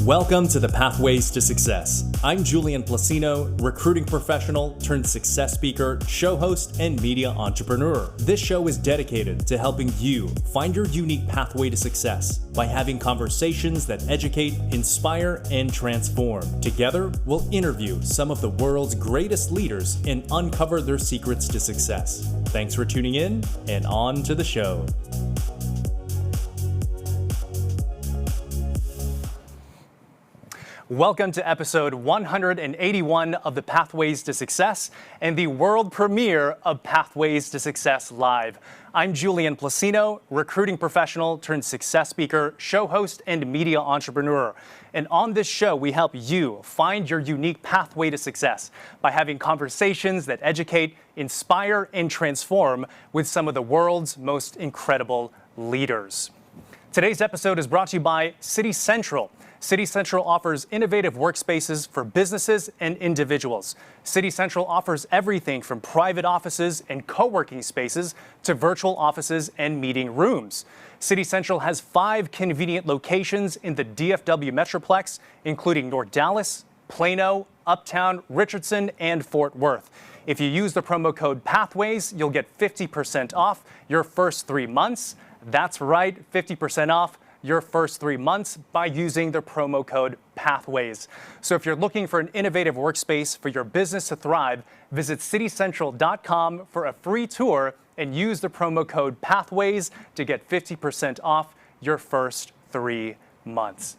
Welcome to the Pathways to Success. I'm Julian Placino, recruiting professional turned success speaker, show host, and media entrepreneur. This show is dedicated to helping you find your unique pathway to success by having conversations that educate, inspire, and transform. Together, we'll interview some of the world's greatest leaders and uncover their secrets to success. Thanks for tuning in, and on to the show. Welcome to episode 181 of the Pathways to Success and the world premiere of Pathways to Success Live. I'm Julian Placino, recruiting professional turned success speaker, show host, and media entrepreneur. And on this show, we help you find your unique pathway to success by having conversations that educate, inspire, and transform with some of the world's most incredible leaders. Today's episode is brought to you by City Central. City Central offers innovative workspaces for businesses and individuals. City Central offers everything from private offices and co-working spaces to virtual offices and meeting rooms. City Central has 5 convenient locations in the DFW Metroplex, including North Dallas, Plano, Uptown, Richardson, and Fort Worth. If you use the promo code PATHWAYS, you'll get 50% off your first 3 months. That's right, 50% off your first 3 months by using the promo code PATHWAYS. So if you're looking for an innovative workspace for your business to thrive, visit citycentral.com for a free tour and use the promo code PATHWAYS to get 50% off your first 3 months.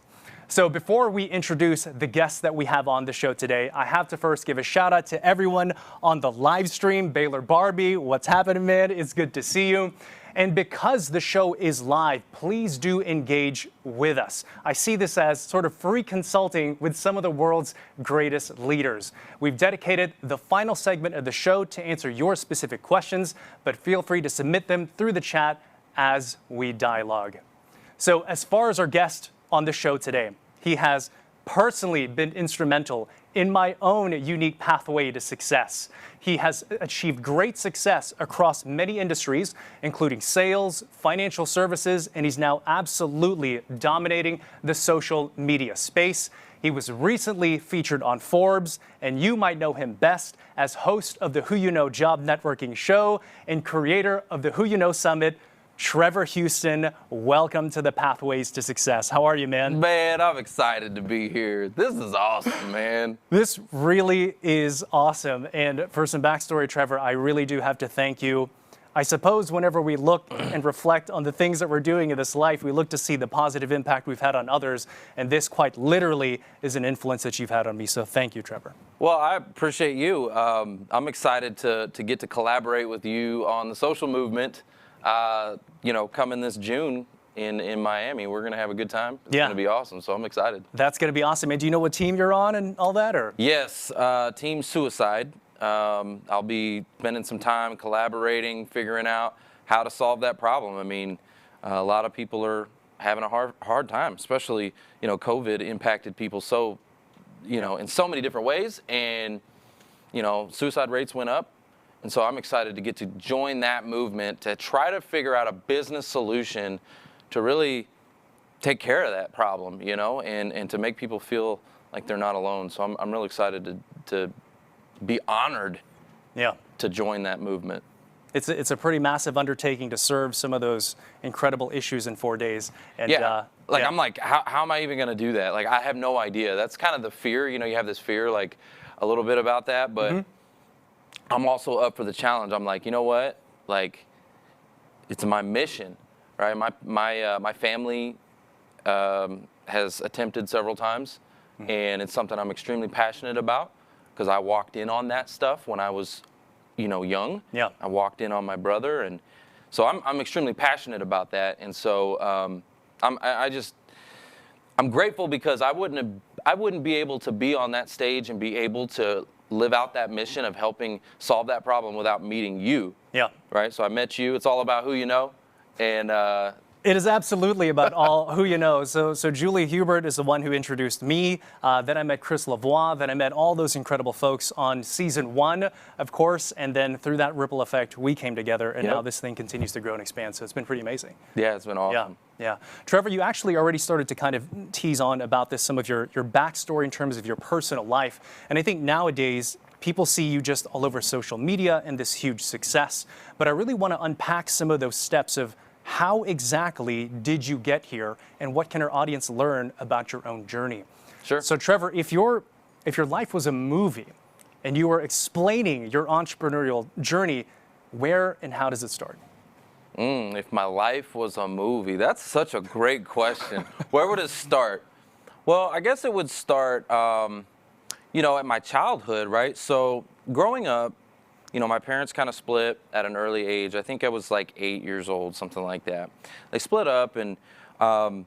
So before we introduce the guests that we have on the show today, I have to first give a shout out to everyone on the live stream. Baylor Barbie, what's happening, man? It's good to see you. And because the show is live, please do engage with us. I see this as sort of free consulting with some of the world's greatest leaders. We've dedicated the final segment of the show to answer your specific questions, but feel free to submit them through the chat as we dialogue. So as far as our guest on the show today, he has personally been instrumental in my own unique pathway to success. He has achieved great success across many industries, including sales, financial services, and he's now absolutely dominating the social media space. He was recently featured on Forbes, and you might know him best as host of the Who You Know Job Networking Show and creator of the Who You Know Summit, Trevor Houston. Welcome to the Pathways to Success. How are you, man? Man, I'm excited to be here. This is awesome, man. This really is awesome. And for some backstory, Trevor, I really do have to thank you. I suppose whenever we look and reflect on the things that we're doing in this life, we look to see the positive impact we've had on others. And this quite literally is an influence that you've had on me. So thank you, Trevor. Well, I appreciate you. I'm excited to get to collaborate with you on the social movement. Coming this June in Miami, we're going to have a good time. It's going to be awesome, so I'm excited. That's going to be awesome. And do you know what team you're on and all that? Or Yes, Team Suicide. I'll be spending some time collaborating, figuring out how to solve that problem. I mean, a lot of people are having a hard time, especially, COVID impacted people so, in so many different ways. And, suicide rates went up. And so I'm excited to get to join that movement to try to figure out a business solution to really take care of that problem, and to make people feel like they're not alone. So I'm really excited to be honored to join that movement. It's a pretty massive undertaking to serve some of those incredible issues in 4 days. And I'm like, how am I even going to do that? Like, I have no idea. That's kind of the fear, you have this fear, like a little bit about that, but I'm also up for the challenge. I'm like, you know what? Like, it's my mission, right? My family has attempted several times, and it's something I'm extremely passionate about because I walked in on that stuff when I was, young. Yeah. I walked in on my brother, and so I'm extremely passionate about that. And so I'm grateful because I wouldn't be able to be on that stage and be able to live out that mission of helping solve that problem without meeting you. Yeah. Right? So I met you. It's all about who you know. And It is absolutely about who you know. So Julie Hubert is the one who introduced me. Then I met Chris Lavoie. Then I met all those incredible folks on season 1, of course. And then through that ripple effect, we came together. And now this thing continues to grow and expand. So it's been pretty amazing. Yeah, it's been awesome. Yeah. Trevor, you actually already started to kind of tease on about this, some of your backstory in terms of your personal life. And I think nowadays, people see you just all over social media and this huge success. But I really want to unpack some of those steps of how exactly did you get here, and what can our audience learn about your own journey? Sure. So Trevor, if your life was a movie and you were explaining your entrepreneurial journey, where and how does it start? If my life was a movie, that's such a great question. Where would it start? Well, I guess it would start, at my childhood, right? So growing up, my parents kind of split at an early age. I think I was like 8 years old, something like that. They split up, and I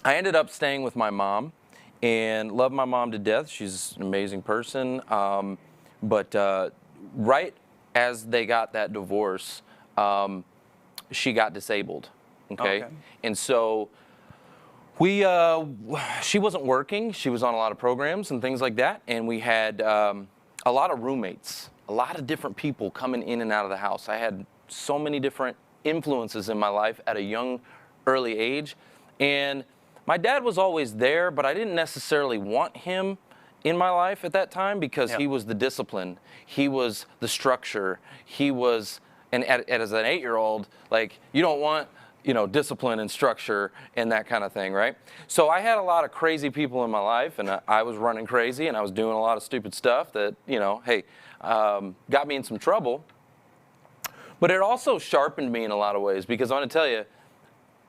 ended up staying with my mom, and love my mom to death. She's an amazing person. But right as they got that divorce, she got disabled. Okay. And so she wasn't working. She was on a lot of programs and things like that, and we had a lot of roommates. A lot of different people coming in and out of the house. I had so many different influences in my life at a young, early age. And my dad was always there, but I didn't necessarily want him in my life at that time because he was the discipline. He was the structure. He was, and as an 8-year-old, like, you don't want, discipline and structure and that kind of thing, right? So I had a lot of crazy people in my life, and I was running crazy, and I was doing a lot of stupid stuff that, got me in some trouble. But it also sharpened me in a lot of ways, because I want to tell you,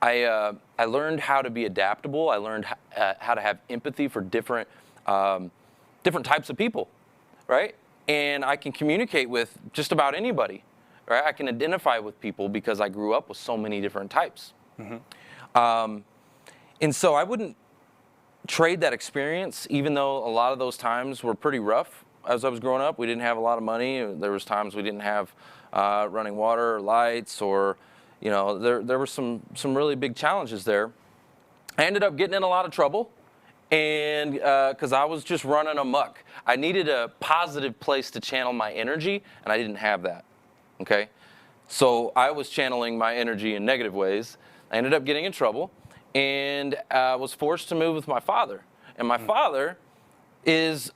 I learned how to be adaptable. I learned how to have empathy for different types of people, right? And I can communicate with just about anybody, right? I can identify with people because I grew up with so many different types. And so I wouldn't trade that experience, even though a lot of those times were pretty rough. As I was growing up, we didn't have a lot of money. There was times we didn't have running water or lights, or, there were some really big challenges there. I ended up getting in a lot of trouble, and because I was just running amok. I needed a positive place to channel my energy, and I didn't have that. Okay, so I was channeling my energy in negative ways. I ended up getting in trouble, and was forced to move with my father. And my father is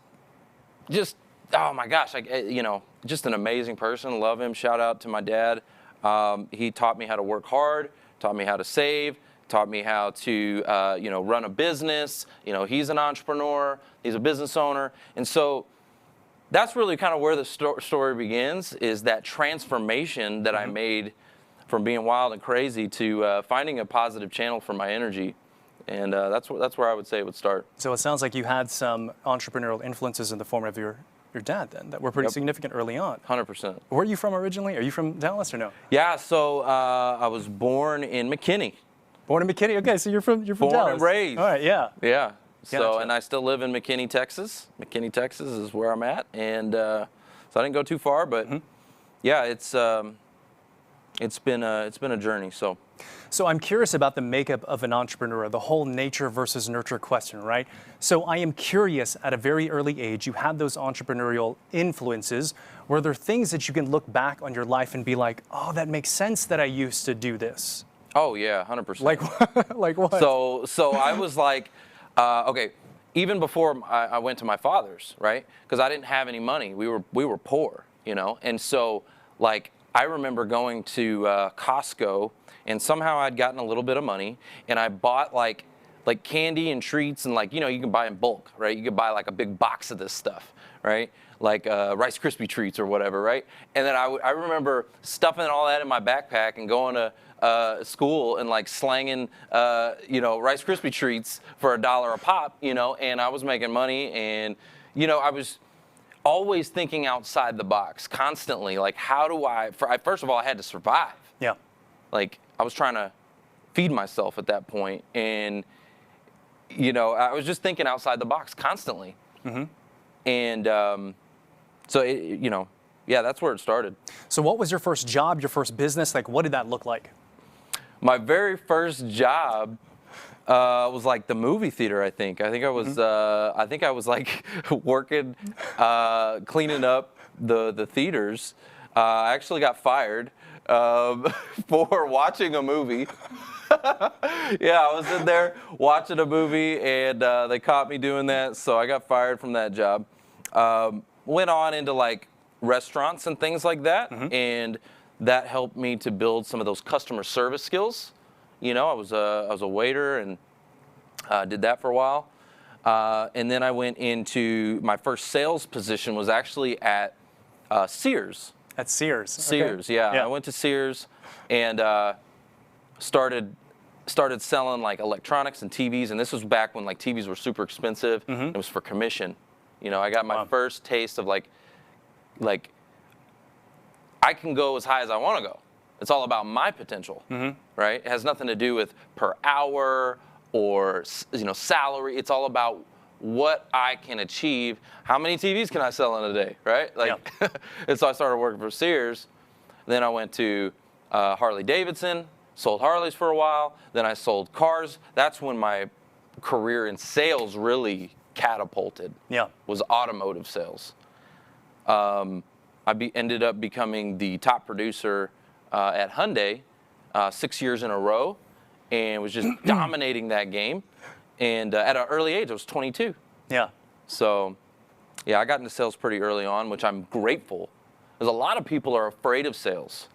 just, oh my gosh, just an amazing person. Love him. Shout out to my dad. He taught me how to work hard, taught me how to save, taught me how to, run a business. He's an entrepreneur. He's a business owner. And so that's really kind of where the story begins, is that transformation that I made from being wild and crazy to finding a positive channel for my energy. And that's where I would say it would start. So it sounds like you had some entrepreneurial influences in the form of your dad then, that were pretty significant early on. 100%. Where are you from originally? Are you from Dallas or no? Yeah, so I was born in McKinney. Born in McKinney? Okay, so you're from Dallas. Born and raised. All right, yeah. Yeah. So, gotcha. And I still live in McKinney, Texas. McKinney, Texas is where I'm at. And so I didn't go too far, but yeah, it's been a journey. So I'm curious about the makeup of an entrepreneur, the whole nature versus nurture question, right? So I am curious, at a very early age, you had those entrepreneurial influences. Were there things that you can look back on your life and be like, oh, that makes sense that I used to do this? Oh yeah, 100%. Like what? So I was like, okay, even before I went to my father's, right? Because I didn't have any money. We were poor, and so like I remember going to Costco, and somehow I'd gotten a little bit of money, and I bought like candy and treats, and you can buy in bulk, right? You could buy like a big box of this stuff, right? Like Rice Krispie treats or whatever, right? And then I remember stuffing all that in my backpack and going to school and like slanging, Rice Krispie treats for $1 a pop, and I was making money, and, I was always thinking outside the box constantly. Like, how do first of all, I had to survive. Yeah. Like, I was trying to feed myself at that point, and, I was just thinking outside the box constantly. And so, yeah, that's where it started. So what was your first job, your first business? Like, what did that look like? My very first job was like the movie theater. I think I was like working, cleaning up the theaters. I actually got fired for watching a movie. Yeah, I was in there watching a movie, and they caught me doing that, so I got fired from that job. Went on into like restaurants and things like that, and that helped me to build some of those customer service skills. You know, I was a waiter and did that for a while, and then I went into my first sales position was actually at Sears. At Sears. Sears, okay. yeah. I went to Sears and started selling like electronics and TVs, and this was back when like TVs were super expensive. It was for commission. You know, I got my first taste of like I can go as high as I want to go. It's all about my potential, right? It has nothing to do with per hour or salary. It's all about what I can achieve. How many TVs can I sell in a day, right? Like, and so I started working for Sears. Then I went to Harley Davidson, sold Harleys for a while. Then I sold cars. That's when my career in sales really catapulted. Was automotive sales. Ended up becoming the top producer at Hyundai 6 years in a row, and was just dominating that game. And at an early age, I was 22. So, yeah, I got into sales pretty early on, which I'm grateful. Because a lot of people are afraid of sales.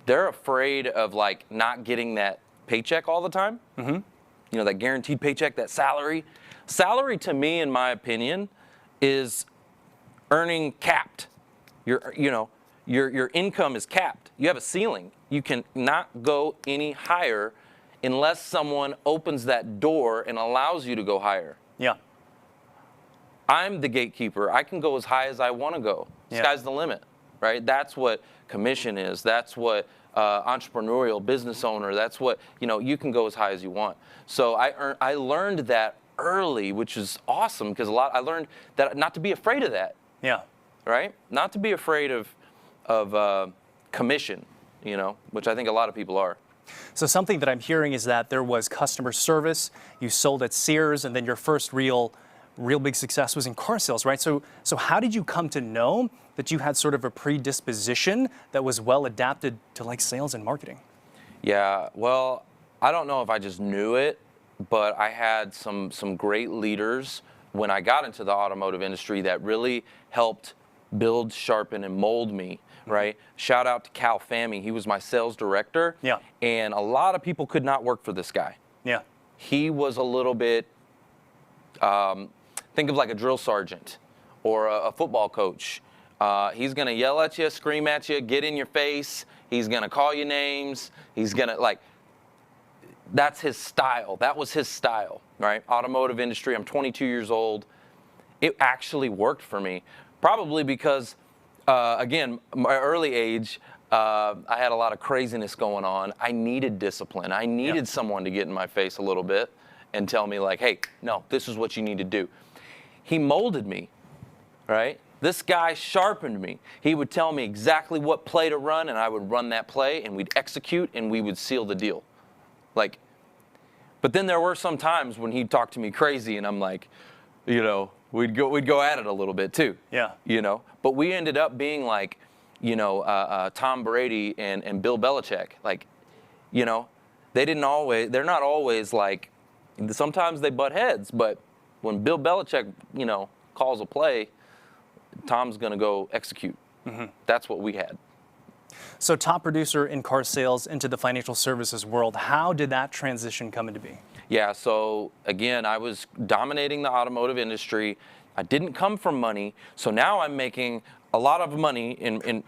They're afraid of like not getting that paycheck all the time. You know, that guaranteed paycheck, that salary. Salary, to me, in my opinion, is earning capped. Your income is capped. You have a ceiling. You can not go any higher unless someone opens that door and allows you to go higher. I'm the gatekeeper. I can go as high as I want to go. Sky's the limit, right? That's what commission is. That's what entrepreneurial business owner. That's what, you can go as high as you want. So I learned that early, which is awesome because I learned that not to be afraid of that. Right? Not to be afraid of commission, which I think a lot of people are. So something that I'm hearing is that there was customer service, you sold at Sears, and then your first real big success was in car sales, right? So how did you come to know that you had sort of a predisposition that was well adapted to like sales and marketing? Yeah, well, I don't know if I just knew it, but I had some great leaders when I got into the automotive industry that really helped build, sharpen, and mold me, right? Shout out to Cal Fammy. He was my sales director. And a lot of people could not work for this guy. He was a little bit, think of like a drill sergeant or a football coach. He's going to yell at you, scream at you, get in your face. He's going to call you names. He's going to that's his style. That was his style, right? Automotive industry. I'm 22 years old. It actually worked for me. Probably because, again, my early age, I had a lot of craziness going on. I needed discipline. I needed someone to get in my face a little bit and tell me like, hey, no, this is what you need to do. He molded me, right? This guy sharpened me. He would tell me exactly what play to run, and I would run that play, and we'd execute, and we would seal the deal. But then there were some times when he'd talk to me crazy, and I'm like, we'd go at it a little bit too. But we ended up being like, Tom Brady and Bill Belichick. They're not always like, sometimes they butt heads, but when Bill Belichick, calls a play, Tom's gonna go execute. That's what we had. So top producer in car sales into the financial services world, how did that transition come into being? Yeah, so again, I was dominating the automotive industry. I didn't come from money, so now I'm making a lot of money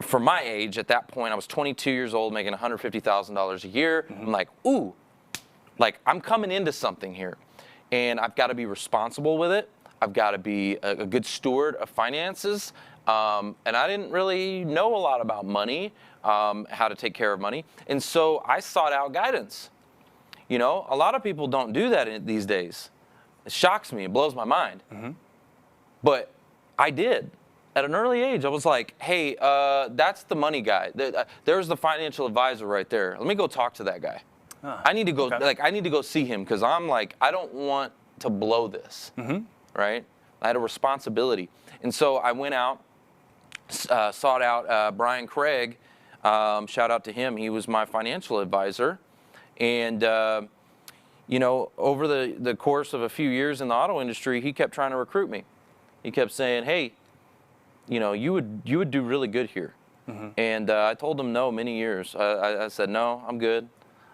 for my age. At that point, I was 22 years old, making $150,000 a year. I'm like, ooh, I'm coming into something here, and I've got to be responsible with it. I've got to be a good steward of finances, and I didn't really know a lot about money, how to take care of money, and so I sought out guidance. A lot of people don't do that these days. It shocks me. It blows my mind. But I did. at an early age, I was like, hey, that's the money guy. There's the financial advisor right there. Let me go talk to that guy. I need to go, I need to go see him because I'm like, I don't want to blow this, right? I had a responsibility. And so I went out, sought out Brian Craig. Shout out to him. He was my financial advisor. And, you know, over the course of a few years in the auto industry, he kept trying to recruit me. He kept saying, hey, you know, you would do really good here. And I told him no many years. I said, no, I'm good.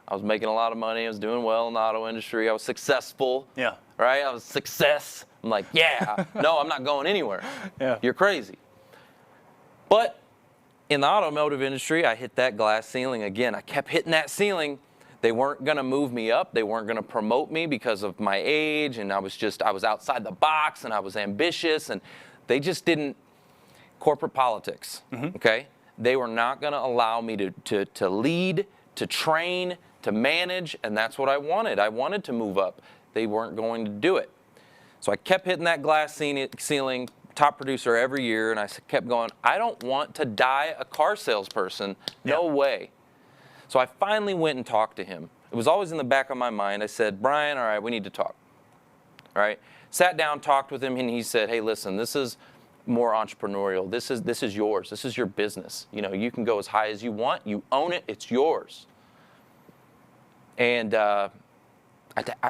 I was making a lot of money. I was doing well in the auto industry. I was successful. Yeah. Right? I was success. I'm like, yeah, no, I'm not going anywhere. Yeah. You're crazy. But in the automotive industry, I hit that glass ceiling again. I kept hitting that ceiling. They weren't going to move me up. They weren't going to promote me because of my age. And I was outside the box and I was ambitious. And they just didn't. Corporate politics, okay? They were not going to allow me to lead, to train, to manage, and that's what I wanted. I wanted to move up. They weren't going to do it. So I kept hitting that glass ceiling, top producer every year, and I kept going, I don't want to die a car salesperson. No way. So I finally went and talked to him. It was always in the back of my mind. I said, Brian, all right, we need to talk. All right? Sat down, talked with him, and he said, hey, listen, this is more entrepreneurial. This is yours. This is your business. You know, you can go as high as you want. You own it. It's yours. And I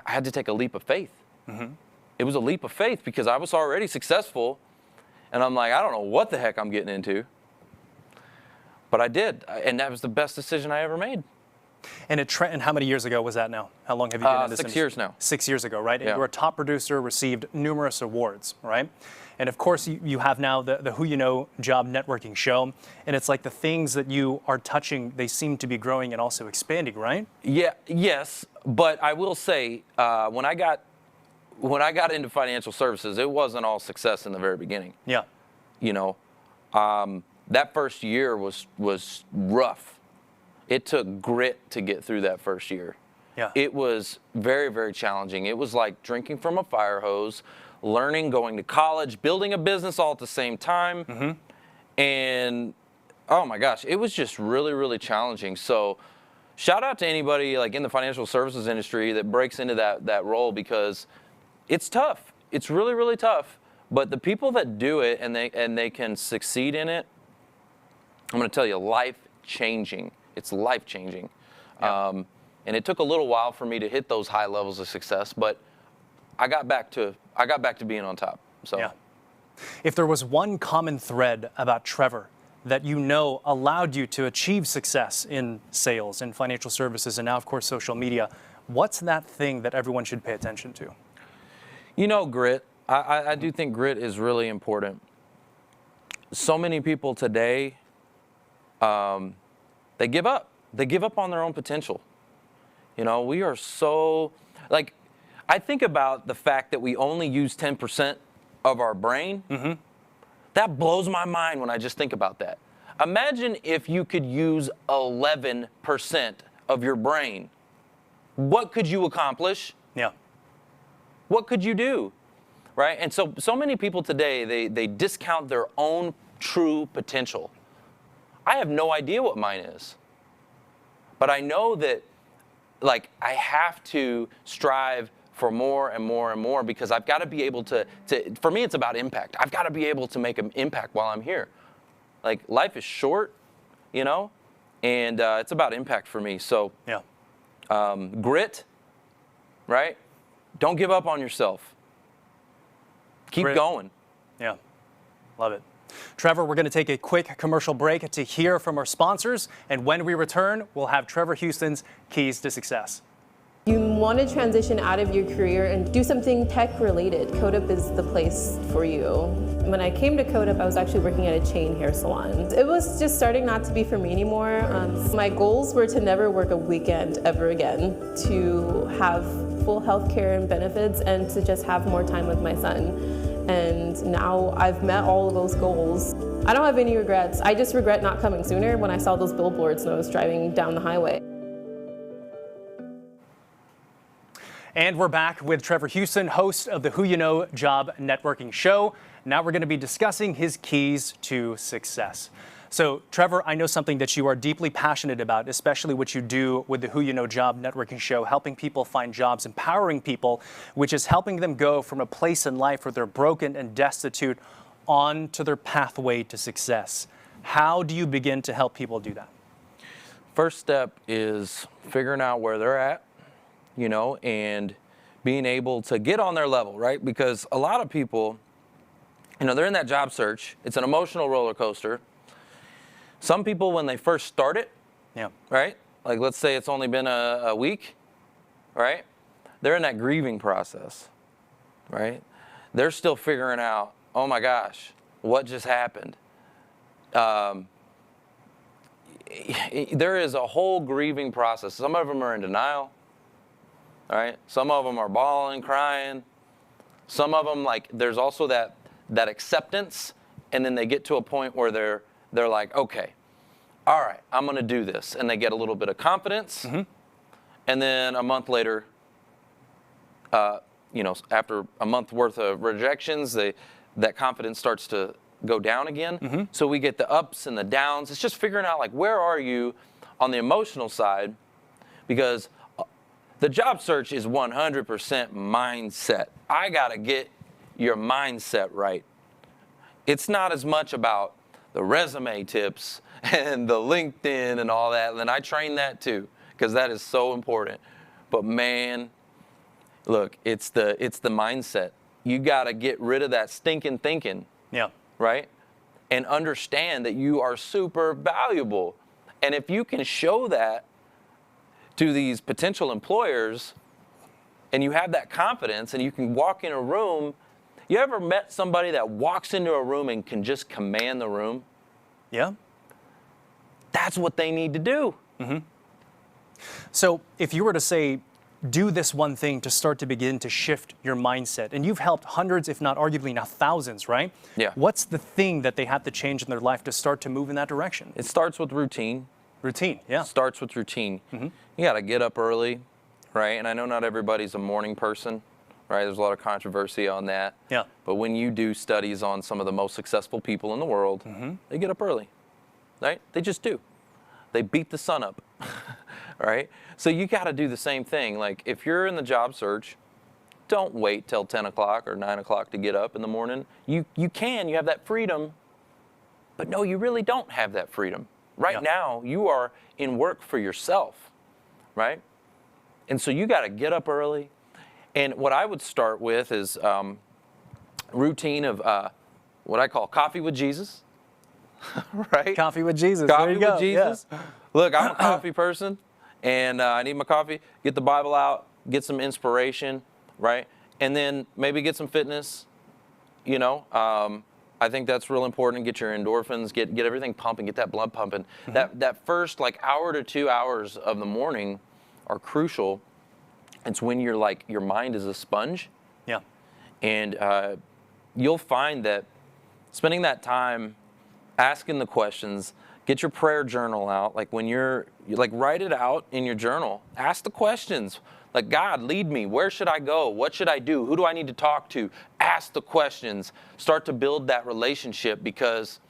had to take a leap of faith. It was a leap of faith because I was already successful, and I'm like, I don't know what the heck I'm getting into. But I did, and that was the best decision I ever made. And how many years ago was that now? How long have you been in this 6 years now. 6 years ago, right? And Yeah. you were a top producer, received numerous awards, right? And of course, you have now the Who You Know job networking show. And it's like the things that you are touching, they seem to be growing and also expanding, right? Yeah, yes. But I will say, when I got into financial services, it wasn't all success in the very beginning. Yeah. You know, that first year was rough. It took grit to get through that first year. Yeah. It was very, very challenging. It was like drinking from a fire hose, learning, going to college, building a business all at the same time. And oh my gosh, it was just really, really challenging. So shout out to anybody like in the financial services industry that breaks into that role because it's tough. It's really, really tough. But the people that do it and they can succeed in it, I'm going to tell you, life-changing. It's life-changing. Yeah. And it took a little while for me to hit those high levels of success, but I got back to being on top. So, yeah. If there was one common thread about Trevor that you know allowed you to achieve success in sales, in financial services, and now, of course, social media, what's that thing that everyone should pay attention to? You know, grit. I do think grit is really important. So many people today, they give up. They give up on their own potential. You know, we are so, like, I think about the fact that we only use 10% of our brain. That blows my mind when I just think about that. Imagine if you could use 11% of your brain. What could you accomplish? Yeah. What could you do? Right? And so many people today, they discount their own true potential. I have no idea what mine is. But I know that, like, I have to strive for more and more and more because I've got to be able to, for me, it's about impact. I've got to be able to make an impact while I'm here. Like, life is short, you know, and it's about impact for me. So, yeah. Grit, right? Don't give up on yourself. Keep Grit. going. Yeah, love it. Trevor, we're going to take a quick commercial break to hear from our sponsors, and when we return, we'll have Trevor Houston's Keys to Success. You want to transition out of your career and do something tech-related. CodeUp is the place for you. When I came to CodeUp, I was actually working at a chain hair salon. It was just starting not to be for me anymore. My goals were to never work a weekend ever again, to have full health care and benefits, and to just have more time with my son. And now I've met all of those goals. I don't have any regrets. I just regret not coming sooner when I saw those billboards and I was driving down the highway. And we're back with Trevor Houston, host of the Who You Know Job Networking Show. Now we're going to be discussing his keys to success. So, Trevor, I know something that you are deeply passionate about, especially what you do with the Who You Know Job Networking Show, helping people find jobs, empowering people, which is helping them go from a place in life where they're broken and destitute on to their pathway to success. How do you begin to help people do that? First step is figuring out where they're at, and being able to get on their level, right? Because a lot of people, they're in that job search. It's an emotional roller coaster. Some people, when they first start it, right? Like, let's say it's only been a week, right? They're in that grieving process, right? They're still figuring out, oh my gosh, what just happened? There is a whole grieving process. Some of them are in denial, right? Some of them are bawling, crying. Some of them, there's also that acceptance, and then they get to a point where they're like, okay, all right, I'm going to do this. And they get a little bit of confidence. And then a month later, after a month worth of rejections, that confidence starts to go down again. So we get the ups and the downs. It's just figuring out, where are you on the emotional side? Because the job search is 100% mindset. I got to get your mindset right. It's not as much about the resume tips and the LinkedIn and all that. And I train that too, because that is so important. But man, look, it's the mindset. You got to get rid of that stinking thinking. Yeah. Right? And understand that you are super valuable. And if you can show that to these potential employers, and you have that confidence, and you can walk in a room. You ever met somebody that walks into a room and can just command the room? Yeah. That's what they need to do. So if you were to say, do this one thing to start to begin to shift your mindset, and you've helped hundreds, if not arguably now thousands, right? Yeah. What's the thing that they have to change in their life to start to move in that direction? It starts with routine. Routine, yeah. Starts with routine. You got to get up early, right? And I know not everybody's a morning person, right? There's a lot of controversy on that. Yeah. But when you do studies on some of the most successful people in the world, they get up early, right? They just do. They beat the sun up, right? So you got to do the same thing. Like, if you're in the job search, don't wait till 10 o'clock or 9 o'clock to get up in the morning. You have that freedom, but no, you really don't have that freedom. Right now, you are in work for yourself, right? And so you got to get up early. And what I would start with is routine of what I call coffee with Jesus, right? Coffee with Jesus. Coffee there you with go. Jesus. Yeah. Look, I'm a coffee person, and I need my coffee. Get the Bible out, get some inspiration, right? And then maybe get some fitness, I think that's real important. Get your endorphins, get everything pumping, get that blood pumping. That first hour to 2 hours of the morning are crucial. It's when your mind is a sponge. Yeah. And you'll find that spending that time asking the questions, get your prayer journal out. When you're write it out in your journal. Ask the questions. God, lead me. Where should I go? What should I do? Who do I need to talk to? Ask the questions. Start to build that relationship, because,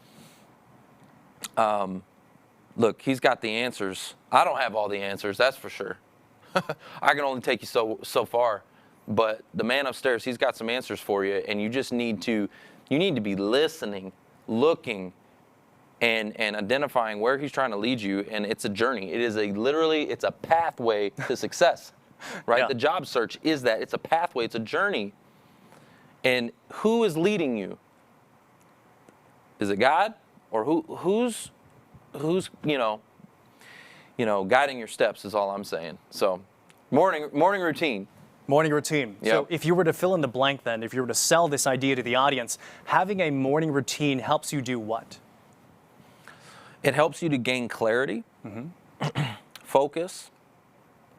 look, he's got the answers. I don't have all the answers, that's for sure. I can only take you so far. But the man upstairs, he's got some answers for you, and you just need to be listening, looking, and identifying where he's trying to lead you. And it's a journey. It is it's a pathway to success. Right? Yeah. The job search is that. It's a pathway. It's a journey. And who is leading you? Is it God? Or who's guiding your steps is all I'm saying. So morning routine. Morning routine. Yep. So if you were to fill in the blank then, if you were to sell this idea to the audience, having a morning routine helps you do what? It helps you to gain clarity, focus,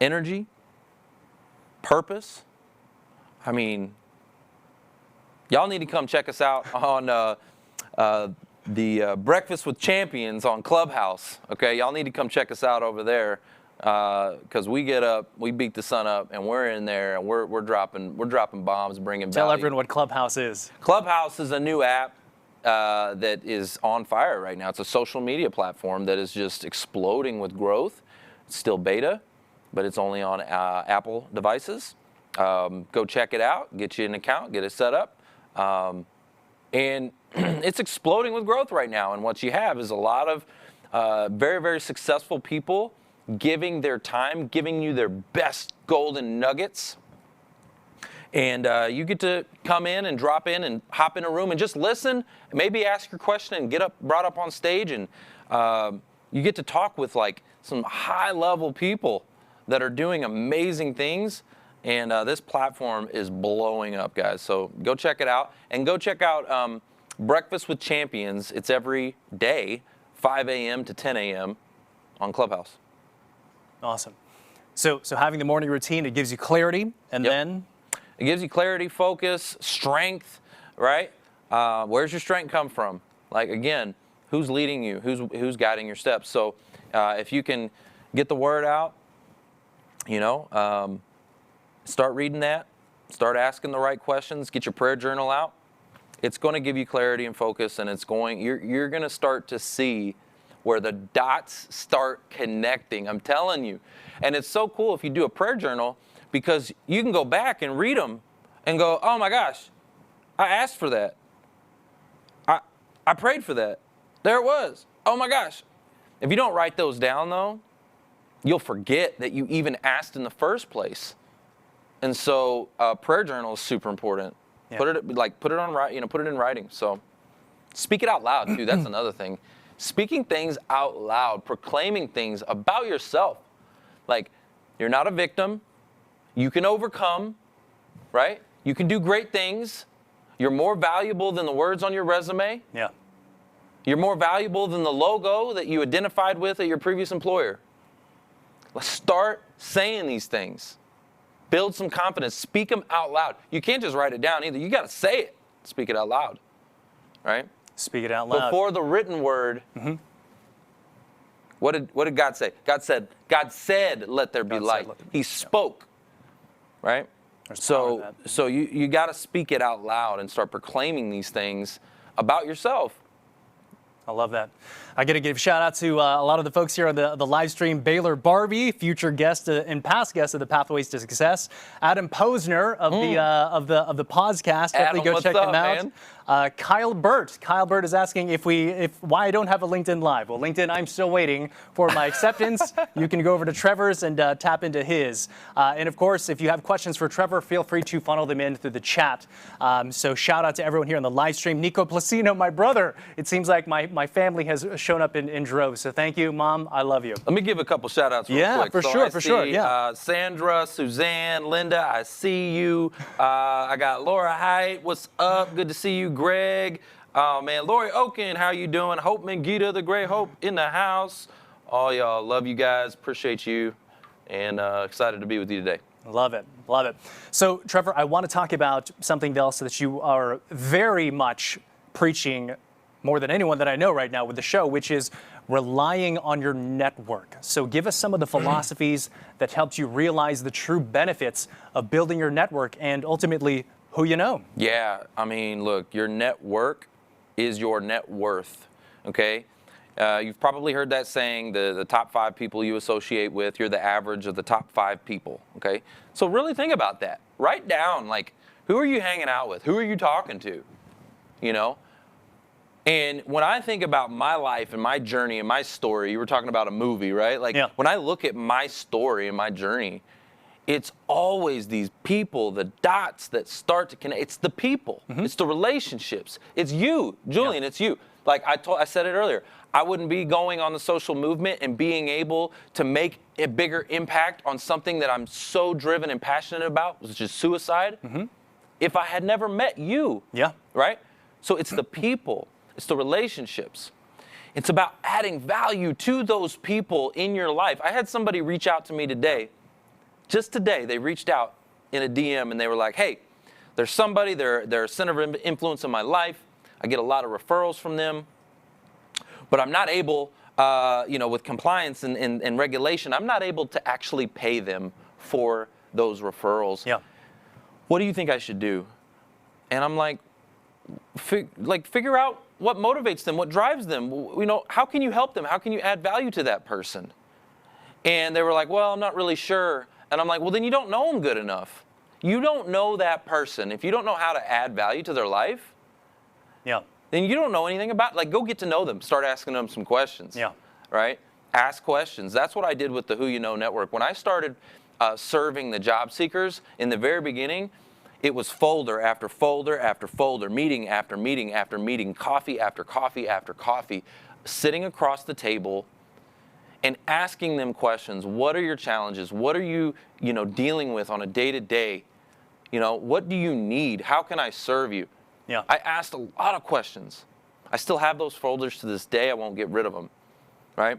energy, purpose. I mean, y'all need to come check us out on the Breakfast with Champions on Clubhouse. Okay, y'all need to come check us out over there. because we get up, we beat the sun up, and we're in there, and we're dropping bombs, bringing Tell value. everyone what Clubhouse is. Clubhouse is a new app that is on fire right now. It's a social media platform that is just exploding with growth. It's still beta, but it's only on Apple devices. Go check it out, get you an account, get it set up. And it's exploding with growth right now. And what you have is a lot of very, very successful people giving their time, giving you their best golden nuggets. And you get to come in and drop in and hop in a room and just listen, maybe ask your question and get brought up on stage. And you get to talk with like some high-level people that are doing amazing things. And this platform is blowing up, guys. So go check it out. And go check out Breakfast with Champions. It's every day, 5 a.m. to 10 a.m. on Clubhouse. Awesome. So having the morning routine, it gives you clarity, and then? It gives you clarity, focus, strength, right? Where's your strength come from? Like, again, who's leading you? Who's guiding your steps? So if you can get the word out, start reading that, start asking the right questions, get your prayer journal out. It's going to give you clarity and focus, and you're going to start to see where the dots start connecting. I'm telling you. And it's so cool if you do a prayer journal, because you can go back and read them and go, oh my gosh, I asked for that. I prayed for that. There it was. Oh my gosh. If you don't write those down, though, you'll forget that you even asked in the first place. And so prayer journal is super important. Yeah. Put it on, put it in writing. So speak it out loud too. That's another thing. Speaking things out loud, proclaiming things about yourself. Like, you're not a victim. You can overcome, right? You can do great things. You're more valuable than the words on your resume. Yeah. You're more valuable than the logo that you identified with at your previous employer. Let's start saying these things. Build some confidence. Speak them out loud. You can't just write it down either. You got to say it. Speak it out loud, right? Speak it out loud. Before the written word, what did God say? God said, let there be light. He spoke, right? So you got to speak it out loud and start proclaiming these things about yourself. I love that. I got to give a shout out to a lot of the folks here on the live stream. Baylor Barbie, future guest and past guest of the Pathways to Success. Adam Posner of the podcast. Definitely go check him out. Man? Kyle Burt. Kyle Burt is asking why I don't have a LinkedIn Live. Well, LinkedIn, I'm still waiting for my acceptance. You can go over to Trevor's and tap into his. And of course, if you have questions for Trevor, feel free to funnel them in through the chat. So shout out to everyone here on the live stream. Nico Placino, my brother. It seems like my family has shown up in droves. So thank you, Mom. I love you. Let me give a couple shout outs real quick. Yeah, for sure. Yeah. Sandra, Suzanne, Linda, I see you. I got Laura Height. What's up? Good to see you. Greg, oh man, Lori Oken, how you doing? Hope Mangita, the Great Hope in the house. All y'all, love you guys, appreciate you, and excited to be with you today. Love it. So, Trevor, I want to talk about something else that you are very much preaching more than anyone that I know right now with the show, which is relying on your network. So give us some of the philosophies that helped you realize the true benefits of building your network and ultimately who you know. Yeah, I mean, look, your network is your net worth, okay? You've probably heard that saying, the top 5 people you associate with, you're the average of the top 5 people, okay? So really think about that. Write down, like, who are you hanging out with? Who are you talking to, And when I think about my life and my journey and my story, you were talking about a movie, right? Like, when I look at my story and my journey, it's always these people, the dots that start to connect. It's the people. It's the relationships. It's you, Julian, it's you. Like I said it earlier, I wouldn't be going on the social movement and being able to make a bigger impact on something that I'm so driven and passionate about, which is suicide, if I had never met you. Yeah. Right? So it's the people. It's the relationships. It's about adding value to those people in your life. I had somebody reach out to me today. Just today, they reached out in a DM and they were like, hey, there's somebody, they're a center of influence in my life. I get a lot of referrals from them, but I'm not able with compliance and regulation, I'm not able to actually pay them for those referrals. Yeah. What do you think I should do? And I'm like, figure out what motivates them, what drives them. How can you help them? How can you add value to that person? And they were like, well, I'm not really sure. And I'm like, well, then you don't know them good enough. You don't know that person. If you don't know how to add value to their life, Yeah. then you don't know anything about, go get to know them. Start asking them some questions. Yeah. Right? Ask questions. That's what I did with the Who You Know Network. When I started serving the job seekers in the very beginning, it was folder after folder after folder, meeting after meeting after meeting, coffee after coffee after coffee, sitting across the table and asking them questions. What are your challenges? What are you, dealing with on a day-to-day? What do you need? How can I serve you? Yeah. I asked a lot of questions. I still have those folders to this day. I won't get rid of them, right?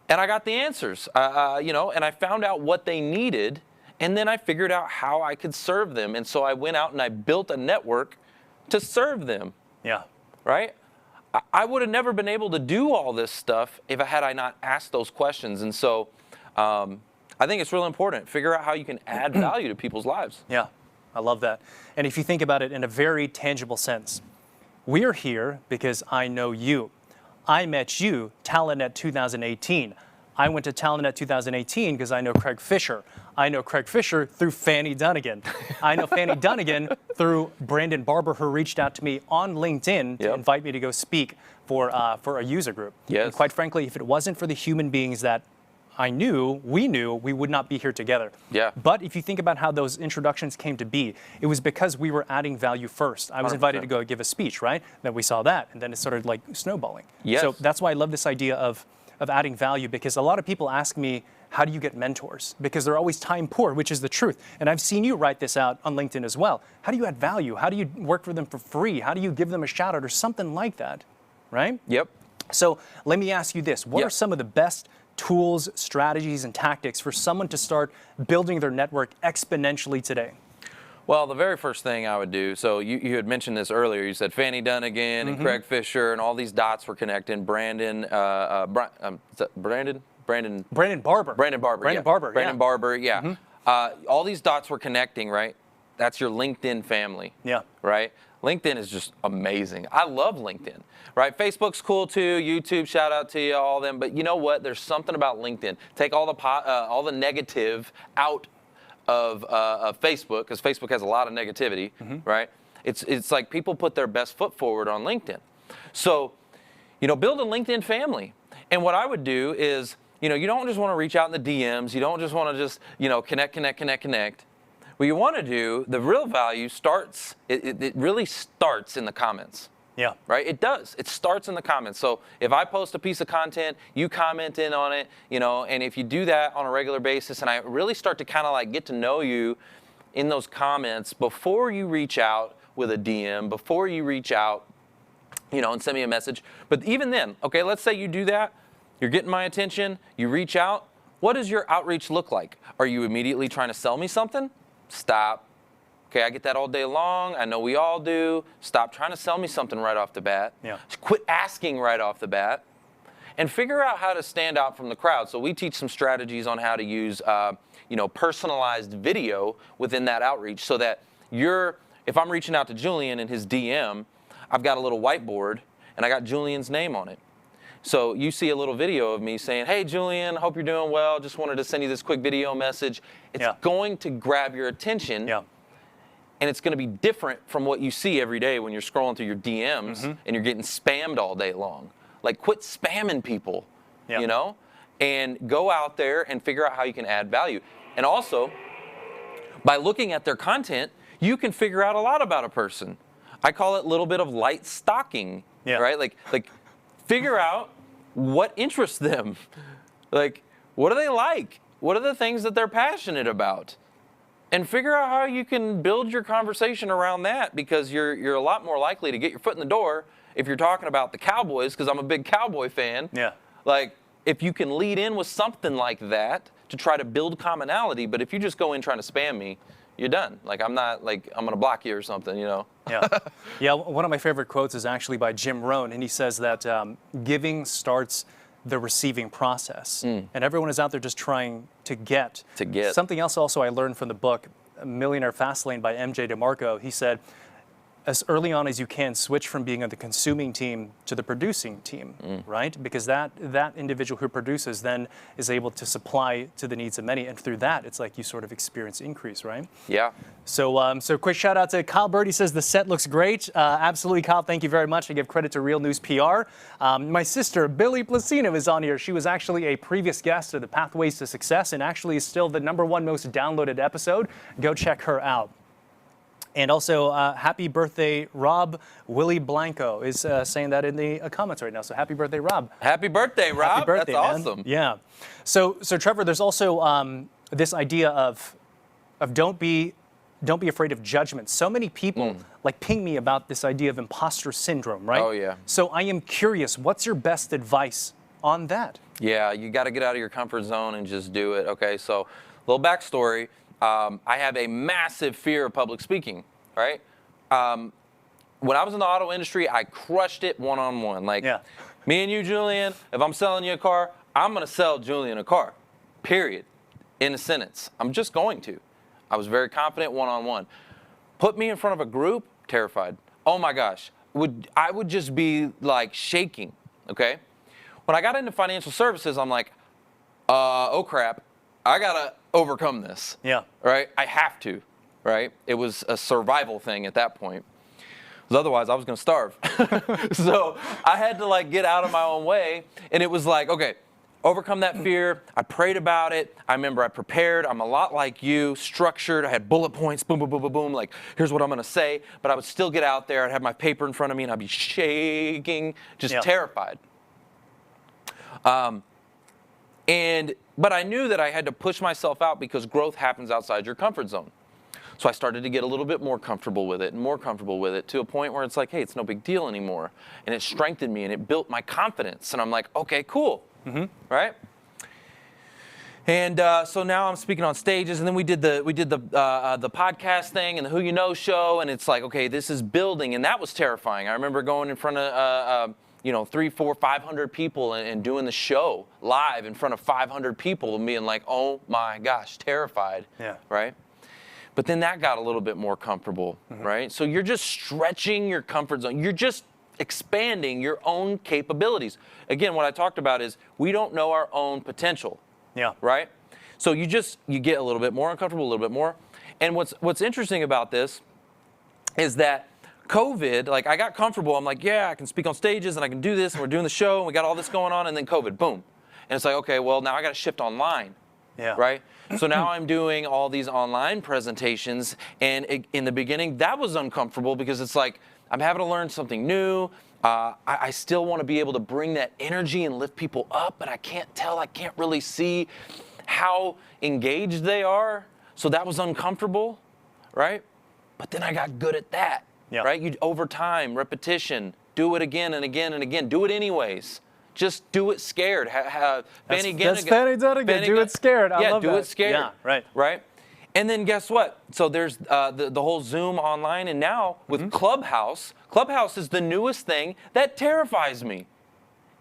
And I got the answers, and I found out what they needed, and then I figured out how I could serve them. And so I went out and I built a network to serve them, Yeah. right? I would have never been able to do all this stuff if I not asked those questions. And so I think it's really important. Figure out how you can add value to people's lives. Yeah. I love that. And if you think about it in a very tangible sense, we are here because I know you. I met you, TalentNet 2018. I went to TalentNet 2018 because I know Craig Fisher. I know Craig Fisher through Fanny Dunnigan. I know Fanny Dunnigan through Brandon Barber, who reached out to me on LinkedIn to invite me to go speak for a user group. Yes. And quite frankly, if it wasn't for the human beings that we knew, we would not be here together. Yeah. But if you think about how those introductions came to be, it was because we were adding value first. I was 100%. invited to go give a speech, right? Then we saw that, and then it started like snowballing. Yes. So that's why I love this idea of adding value, because a lot of people ask me, how do you get mentors? Because they're always time poor, which is the truth. And I've seen you write this out on LinkedIn as well. How do you add value? How do you work for them for free? How do you give them a shout out or something like that, right? Yep. So let me ask you this. What Yep. are some of the best tools, strategies, and tactics for someone to start building their network exponentially today? Well, the very first thing I would do, so you had mentioned this earlier. You said Fanny Dunnigan and Craig Fisher, and all these dots were connecting. Brandon Barber. Brandon Barber. Brandon Barber, yeah. All these dots were connecting, right? That's your LinkedIn family. Yeah. Right? LinkedIn is just amazing. I love LinkedIn, right? Facebook's cool too. YouTube, shout out to you, all them. But you know what? There's something about LinkedIn. Take all the negative out of Facebook, because Facebook has a lot of negativity, right? It's like people put their best foot forward on LinkedIn. So, build a LinkedIn family. And what I would do is, you don't just want to reach out in the DMs. You don't just want to just, connect. What you want to do, the real value starts, it really starts in the comments. Yeah. Right? It does. It starts in the comments. So if I post a piece of content, you comment in on it, and if you do that on a regular basis, and I really start to kind of get to know you in those comments before you reach out with a DM, before you reach out, and send me a message. But even then, okay, let's say you do that, you're getting my attention, you reach out. What does your outreach look like? Are you immediately trying to sell me something? Stop. Okay, I get that all day long. I know we all do. Stop trying to sell me something right off the bat. Yeah. Quit asking right off the bat. And figure out how to stand out from the crowd. So we teach some strategies on how to use, personalized video within that outreach, so that if I'm reaching out to Julian in his DM, I've got a little whiteboard and I got Julian's name on it. So you see a little video of me saying, hey, Julian, hope you're doing well. Just wanted to send you this quick video message. It's going to grab your attention. Yeah. And it's going to be different from what you see every day when you're scrolling through your DMs and you're getting spammed all day long. Quit spamming people, and go out there and figure out how you can add value. And also, by looking at their content, you can figure out a lot about a person. I call it a little bit of light stalking, right? Like figure out what interests them. What do they like? What are the things that they're passionate about? And figure out how you can build your conversation around that, because you're a lot more likely to get your foot in the door if you're talking about the Cowboys, because I'm a big Cowboy fan. Yeah. If you can lead in with something like that to try to build commonality, but if you just go in trying to spam me, you're done. I'm not I'm going to block you or something, Yeah. Yeah, one of my favorite quotes is actually by Jim Rohn, and he says that giving starts the receiving process. And everyone is out there just trying to get. Something else also I learned from the book, Millionaire Fastlane by MJ DeMarco, he said, as early on as you can, switch from being on the consuming team to the producing team, right? Because that individual who produces then is able to supply to the needs of many, and through that, it's like you sort of experience increase, right? Yeah. So, so quick shout out to Kyle Bird. He says the set looks great. Absolutely, Kyle. Thank you very much. I give credit to Real News PR. My sister Billy Placino is on here. She was actually a previous guest of the Pathways to Success, and actually is still the #1 most downloaded episode. Go check her out. And also, happy birthday, Rob. Willie Blanco is saying that in the comments right now. So happy birthday, Rob. Happy birthday, Rob. Happy birthday, That's man. awesome. Yeah. So Trevor, there's also this idea of don't be afraid of judgment. So many people like ping me about this idea of imposter syndrome, right? Oh, yeah. So I am curious, what's your best advice on that? Yeah, you got to get out of your comfort zone and just do it. Okay, so little backstory. I have a massive fear of public speaking, right? When I was in the auto industry, I crushed it one-on-one. Like, me and you, Julian, if I'm selling you a car, I'm going to sell Julian a car, period, in a sentence. I'm just going to. I was very confident one-on-one. Put me in front of a group, terrified. Oh my gosh, I would just be like shaking, okay? When I got into financial services, I'm like, oh crap, I gotta overcome this. Yeah. Right? I have to, right? It was a survival thing at that point. Because otherwise I was gonna starve. So I had to like get out of my own way, and it was like, okay, overcome that fear. I prayed about it. I remember I prepared. I'm a lot like you, structured. I had bullet points, boom, boom, boom, boom, boom. Like, here's what I'm gonna say. But I would still get out there. I'd have my paper in front of me, and I'd be shaking, just terrified. But I knew that I had to push myself out because growth happens outside your comfort zone. So I started to get a little bit more comfortable with it and more comfortable with it to a point where it's like, hey, it's no big deal anymore. And it strengthened me and it built my confidence. And I'm like, okay, cool, right? And so now I'm speaking on stages, and then we did the podcast thing and the Who You Know show, and it's like, okay, this is building, and that was terrifying. I remember going in front of 300, 400, 500 people and doing the show live in front of 500 people and being like, oh my gosh, terrified, right? But then that got a little bit more comfortable, right? So you're just stretching your comfort zone. You're just expanding your own capabilities. Again, what I talked about is we don't know our own potential, right? So you get a little bit more uncomfortable, a little bit more. And what's interesting about this is that COVID, like I got comfortable. I'm like, yeah, I can speak on stages and I can do this, and we're doing the show and we got all this going on, and then COVID, boom. And it's like, okay, well, now I got to shift online, right? So now I'm doing all these online presentations, and in the beginning, that was uncomfortable because it's like, I'm having to learn something new. I still want to be able to bring that energy and lift people up, but I can't really see how engaged they are. So that was uncomfortable, right? But then I got good at that. Right? Over time, repetition, do it again and again and again. Do it anyways. Just do it scared. That's Fanny Dunnigan. Do it scared. I love that. Do it scared. Yeah, right. Right? And then guess what? So there's the whole Zoom online, and now with Clubhouse. Clubhouse is the newest thing that terrifies me.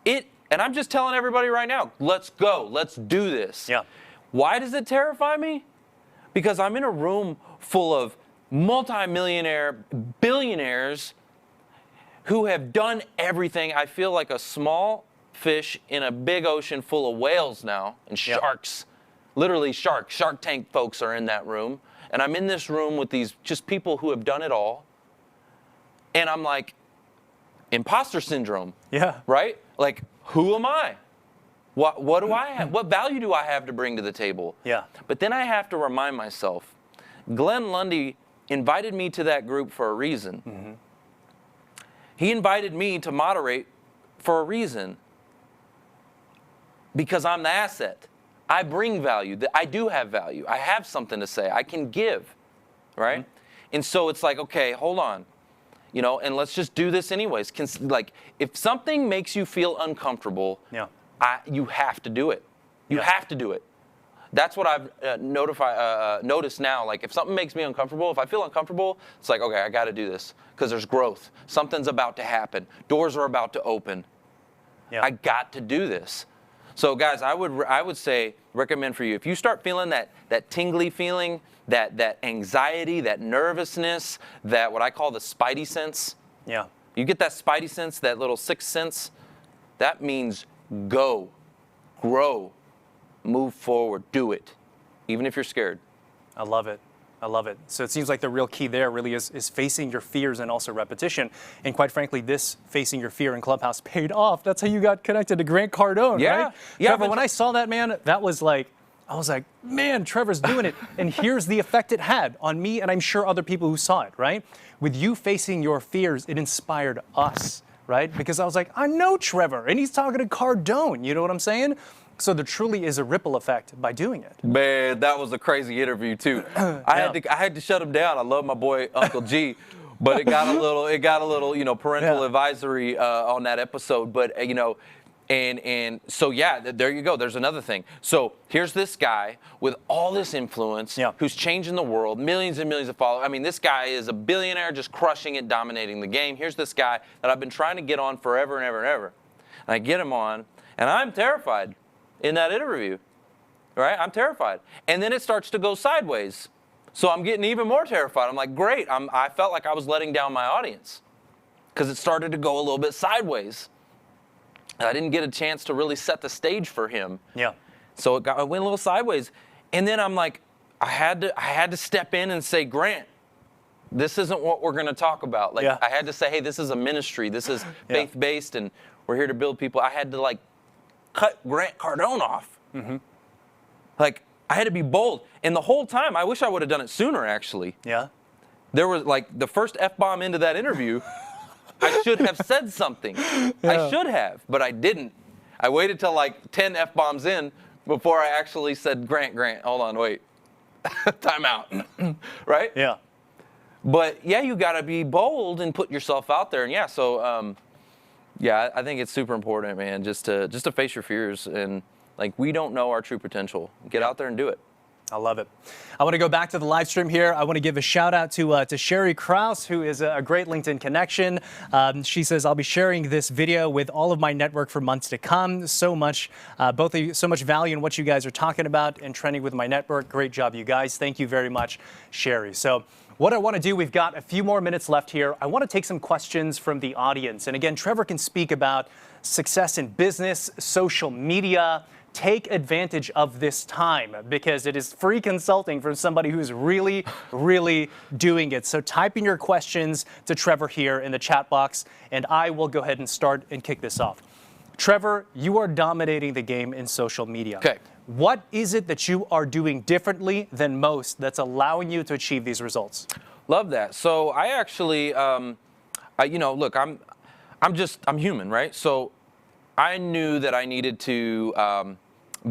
And I'm just telling everybody right now, let's go. Let's do this. Why does it terrify me? Because I'm in a room full of multi-millionaire billionaires who have done everything. I feel like a small fish in a big ocean full of whales now, and sharks. Literally sharks. Shark Tank folks are in that room. And I'm in this room with these just people who have done it all. And I'm like, imposter syndrome. Right? Like, who am I? What do I have? What value do I have to bring to the table? But then I have to remind myself, Glenn Lundy invited me to that group for a reason. He invited me to moderate for a reason. Because I'm the asset. I bring value. I do have value. I have something to say. I can give, right? And so it's like, okay, hold on, and let's just do this anyways. Like, if something makes you feel uncomfortable, you have to do it. You have to do it. That's what I've noticed now. Like, if something makes me uncomfortable, if I feel uncomfortable, it's like, okay, I got to do this because there's growth. Something's about to happen. Doors are about to open. I got to do this. So guys, I would say, recommend for you, if you start feeling that tingly feeling, that anxiety, that nervousness, that what I call the spidey sense. Yeah. You get that spidey sense, that little sixth sense, that means go, grow, move forward, do it, even if you're scared. I love it. I love it. So it seems like the real key there really is facing your fears and also repetition. And quite frankly, this facing your fear in Clubhouse paid off. That's how you got connected to Grant Cardone, Yeah. right? Yeah, Trevor, but when I saw that, man, I was like, man, Trevor's doing it. And here's the effect it had on me, and I'm sure other people who saw it, right? With you facing your fears, it inspired us, right? Because I was like, I know Trevor, and he's talking to Cardone. You know what I'm saying? So there truly is a ripple effect by doing it. Man, that was a crazy interview too. I had to shut him down. I love my boy Uncle G, but it got a little, parental advisory on that episode. But and so yeah, there you go. There's another thing. So here's this guy with all this influence, who's changing the world, millions and millions of followers. I mean, this guy is a billionaire, just crushing it, dominating the game. Here's this guy that I've been trying to get on forever and ever and ever. And I get him on, and I'm terrified. In that interview, right? I'm terrified. And then it starts to go sideways. So I'm getting even more terrified. I'm like, great. I felt like I was letting down my audience because it started to go a little bit sideways. And I didn't get a chance to really set the stage for him. Yeah. So it went a little sideways. And then I'm like, I had to step in and say, Grant, this isn't what we're going to talk about. Like, I had to say, hey, this is a ministry. This is faith-based, and we're here to build people. I had to, cut Grant Cardone off. Mm-hmm. I had to be bold. And the whole time, I wish I would have done it sooner, actually. Yeah. There was, the first F-bomb into that interview, I should have said something. I should have, but I didn't. I waited till 10 F-bombs in before I actually said, Grant, hold on, wait. Time out. Right? Yeah. But, you got to be bold and put yourself out there. And, so... I think it's super important, man, just to face your fears. And we don't know our true potential. Get out there and do it. I love it. I want to go back to the live stream here. I want to give a shout out to Sherry Krause, who is a great LinkedIn connection. She says, I'll be sharing this video with all of my network for months to come. So much, both of you, so much value in what you guys are talking about and trending with my network. Great job, you guys. Thank you very much, Sherry. So what I want to do, we've got a few more minutes left here. I want to take some questions from the audience. And again, Trevor can speak about success in business, social media. Take advantage of this time because it is free consulting from somebody who's really, really doing it. So type in your questions to Trevor here in the chat box, and I will go ahead and start and kick this off. Trevor, you are dominating the game in social media. Okay. What is it that you are doing differently than most that's allowing you to achieve these results? Love that. So I actually, look, I'm human, right? So I knew that I needed to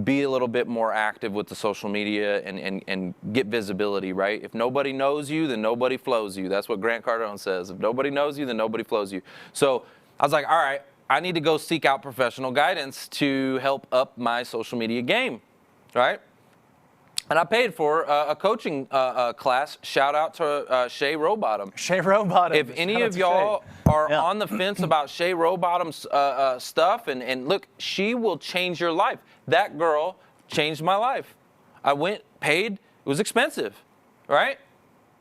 be a little bit more active with the social media and get visibility, right? If nobody knows you, then nobody flows you. That's what Grant Cardone says. If nobody knows you, then nobody flows you. So I was like, all right, I need to go seek out professional guidance to help up my social media game, right? And I paid for a coaching class. Shout out to Shay Rowbottom. Shay Rowbottom. If any of y'all are on the fence about Shay Rowbottom's stuff, and look, she will change your life. That girl changed my life. I went, paid, it was expensive, right?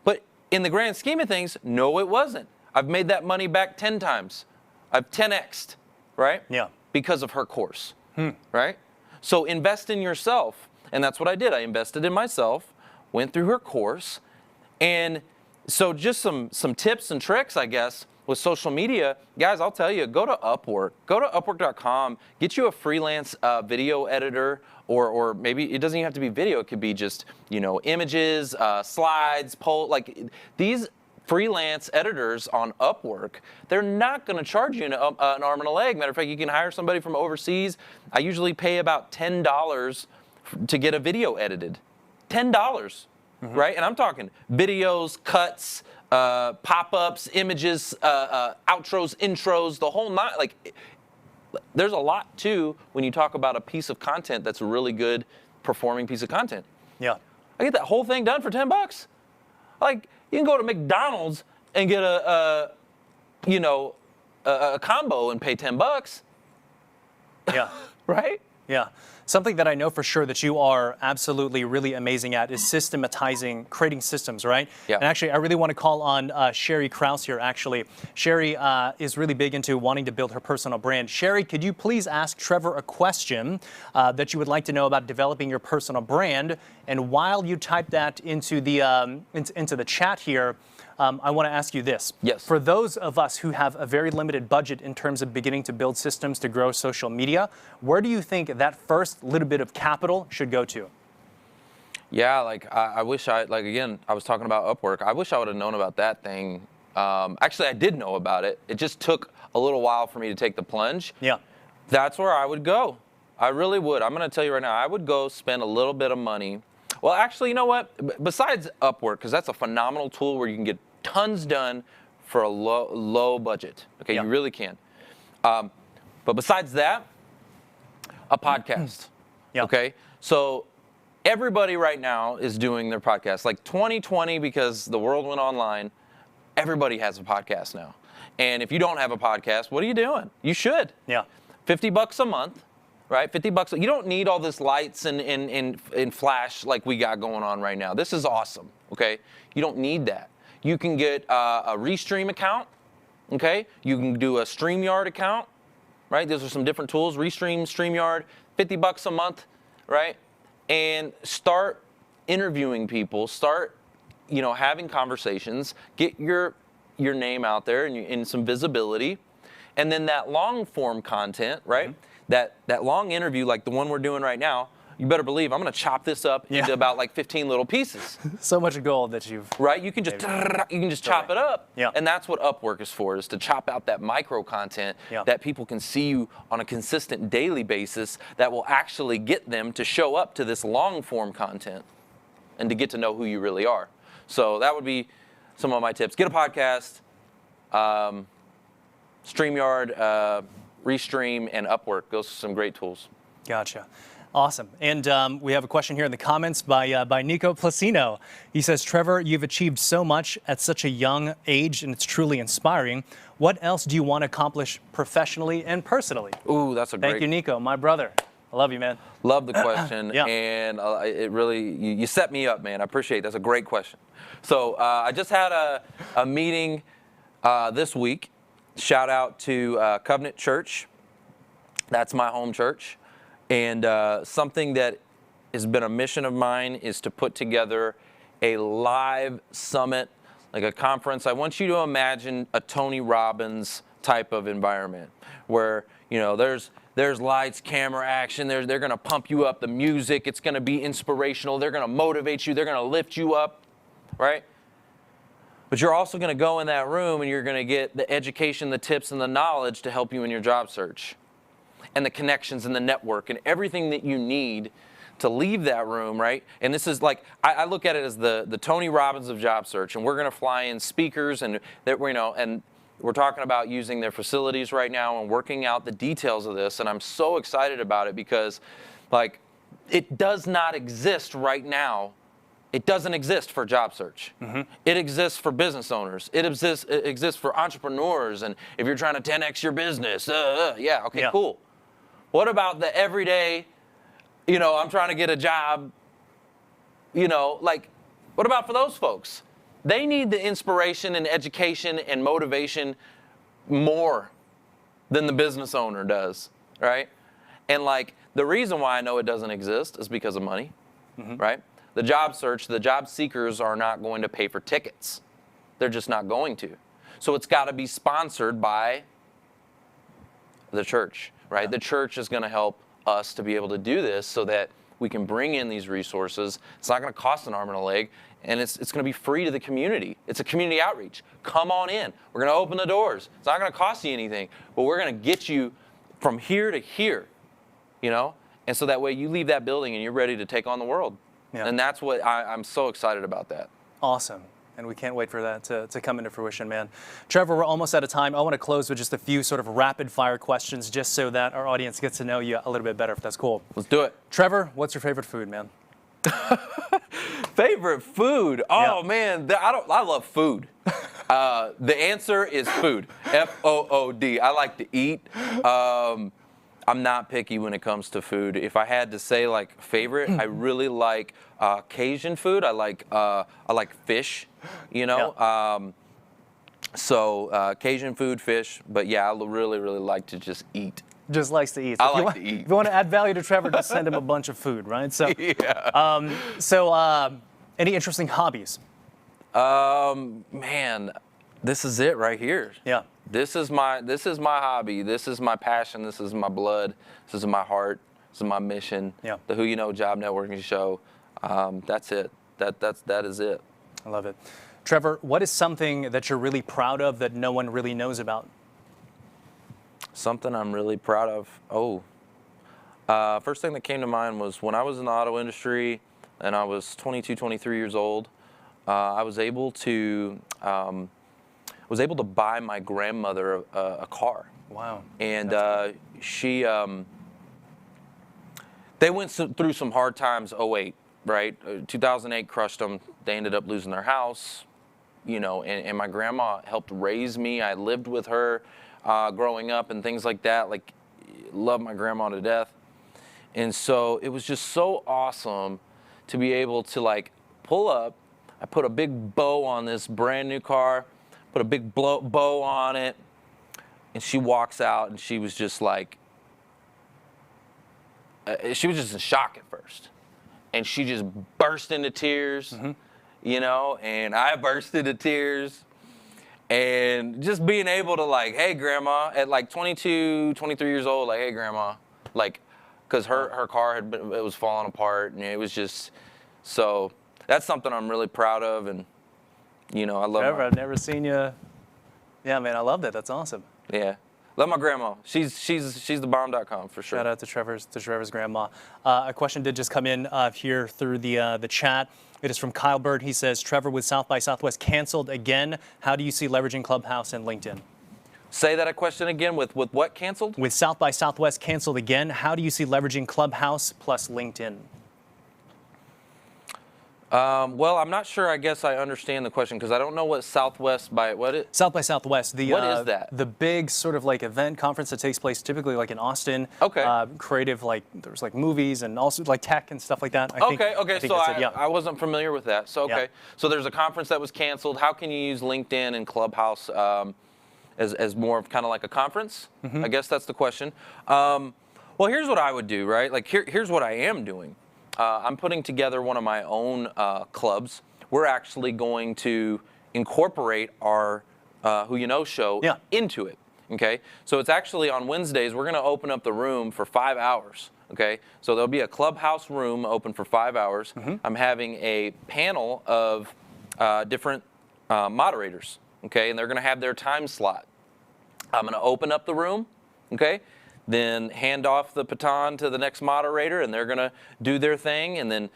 But in the grand scheme of things, no, it wasn't. I've made that money back 10 times. I've 10x'd, right? Yeah. Because of her course, right? So invest in yourself. And that's what I did. I invested in myself, went through her course. And so just some tips and tricks, I guess, with social media. Guys, I'll tell you, go to Upwork. Go to Upwork.com. Get you a freelance video editor, or maybe it doesn't even have to be video. It could be just, images, slides, these freelance editors on Upwork, they're not going to charge you an arm and a leg. Matter of fact, you can hire somebody from overseas. I usually pay about $10 to get a video edited. $10, right? And I'm talking videos, cuts, pop-ups, images, outros, intros, the whole nine. There's a lot, too, when you talk about a piece of content that's a really good performing piece of content. Yeah. I get that whole thing done for $10. You can go to McDonald's and get a combo and pay $10. Yeah. Right? Yeah. Something that I know for sure that you are absolutely really amazing at is systematizing, creating systems, right? Yeah. And actually, I really want to call on Sherry Krause here, actually. Sherry is really big into wanting to build her personal brand. Sherry, could you please ask Trevor a question that you would like to know about developing your personal brand? And while you type that into the chat here, I want to ask you this. Yes. For those of us who have a very limited budget in terms of beginning to build systems to grow social media, where do you think that first little bit of capital should go to? Yeah, like I wish again, I was talking about Upwork. I wish I would have known about that thing. Actually, I did know about it. It just took a little while for me to take the plunge. Yeah. That's where I would go. I really would. I'm going to tell you right now, I would go spend a little bit of money. Well, actually, you know what? Besides Upwork, because that's a phenomenal tool where you can get tons done for a low budget. Okay, Yeah. you really can. But besides that, a podcast. Yeah. Okay, so everybody right now is doing their podcast. Like 2020, because the world went online, everybody has a podcast now. And if you don't have a podcast, what are you doing? You should. Yeah. $50 a month. Right, $50. You don't need all this lights and flash like we got going on right now. This is awesome. Okay, you don't need that. You can get a Restream account. Okay, you can do a StreamYard account. Right, those are some different tools. Restream, StreamYard, $50 a month. Right, and start interviewing people. Start, having conversations. Get your name out there and some visibility, and then that long form content. Right. Mm-hmm. That long interview, like the one we're doing right now, you better believe I'm going to chop this up into about like 15 little pieces. So much gold that you've... Right? You can just chop it up. Yeah. And that's what Upwork is for, is to chop out that micro content that people can see you on a consistent daily basis that will actually get them to show up to this long form content and to get to know who you really are. So that would be some of my tips. Get a podcast, StreamYard, Restream, and Upwork. Those are some great tools. Gotcha. Awesome. And we have a question here in the comments by Nico Placino. He says, Trevor, you've achieved so much at such a young age, and it's truly inspiring. What else do you want to accomplish professionally and personally? Ooh, that's a great... Thank you, Nico, my brother. I love you, man. Love the question. Yeah. And it really, you set me up, man. I appreciate it. That's a great question. So I just had a meeting this week. Shout out to Covenant Church. That's my home church. And something that has been a mission of mine is to put together a live summit, like a conference. I want you to imagine a Tony Robbins type of environment where, there's lights, camera, action. They're going to pump you up, the music. It's going to be inspirational. They're going to motivate you. They're going to lift you up, right? But you're also going to go in that room and you're going to get the education, the tips, and the knowledge to help you in your job search, and the connections and the network and everything that you need to leave that room, right? And this is like, I look at it as the Tony Robbins of job search, and we're going to fly in speakers, and and we're talking about using their facilities right now and working out the details of this. And I'm so excited about it because, like, it does not exist right now. It doesn't exist for job search. Mm-hmm. It exists for business owners. It exists for entrepreneurs. And if you're trying to 10x your business, cool. What about the everyday, I'm trying to get a job, what about for those folks? They need the inspiration and education and motivation more than the business owner does, right? And the reason why I know it doesn't exist is because of money, right? The job search, the job seekers are not going to pay for tickets. They're just not going to. So it's got to be sponsored by the church, right? The church is going to help us to be able to do this so that we can bring in these resources. It's not going to cost an arm and a leg, and it's going to be free to the community. It's a community outreach. Come on in. We're going to open the doors. It's not going to cost you anything, but we're going to get you from here to here, And so that way you leave that building and you're ready to take on the world. Yeah. And that's what I'm so excited about that. Awesome. And we can't wait for that to come into fruition, man. Trevor, we're almost out of time. I want to close with just a few sort of rapid fire questions just so that our audience gets to know you a little bit better, if that's cool. Let's do it. Trevor, what's your favorite food, man? Favorite food? Oh, man, I love food. The answer is food. Food. I like to eat. I'm not picky when it comes to food. If I had to say like favorite, I really like Cajun food. I like fish, you know. Yeah. So Cajun food, fish. But yeah, I really like to just eat. Just likes to eat. I like to eat. If you want to add value to Trevor, just send him a bunch of food, right? So, yeah. Any interesting hobbies? Man, this is it right here. Yeah. This is my hobby. This is my passion. This is my blood. This is my heart. This is my mission. Yeah. The Who You Know Job Networking Show. That's it. That is it. I love it. Trevor, what is something that you're really proud of that no one really knows about? Something I'm really proud of. First thing that came to mind was when I was in the auto industry and I was 22, 23 years old. I was able to buy my grandmother a car. Wow. And she, they went through some hard times. 08, right? 2008 crushed them. They ended up losing their house, you know. And my grandma helped raise me. I lived with her growing up and things like that. Like, loved my grandma to death. And so it was just so awesome to be able to like pull up. I put a big bow on this brand new car, put a big bow on it, and she walks out and she was just like, she was just in shock at first. And she just burst into tears, you know, and I burst into tears. And just being able to like, hey, grandma, at like 22, 23 years old, like, hey, grandma, like, because her car it was falling apart, and it was just, so that's something I'm really proud of, and you know, I love. Trevor, I've never seen you. Yeah, man, I love that. That's awesome. Yeah, love my grandma. She's the bomb.com for sure. Shout out to Trevor's grandma. A question did just come in here through the chat. It is from Kyle Bird. He says, Trevor, with South by Southwest canceled again, how do you see leveraging Clubhouse and LinkedIn? Say that question again. With what canceled? With South by Southwest canceled again, how do you see leveraging Clubhouse plus LinkedIn? Well, I'm not sure. I guess I understand the question because I don't know what Southwest by what it. South by Southwest. What is that? The big sort of like event conference that takes place typically like in Austin. Okay. Creative, like there's like movies and also like tech and stuff like that. I think So that's it, yeah. I wasn't familiar with that. So okay. Yeah. So there's a conference that was canceled. How can you use LinkedIn and Clubhouse as more of kind of like a conference? I guess that's the question. Well, here's what I would do, right? Like here's what I am doing. I'm putting together one of my own clubs. We're actually going to incorporate our Who You Know show into it. Okay, so it's actually on Wednesdays. We're going to open up the room for 5 hours. Okay, so there'll be a Clubhouse room open for 5 hours. I'm having a panel of different moderators. Okay, and they're going to have their time slot. I'm going to open up the room. Okay. Then hand off the baton to the next moderator, and they're going to do their thing, and then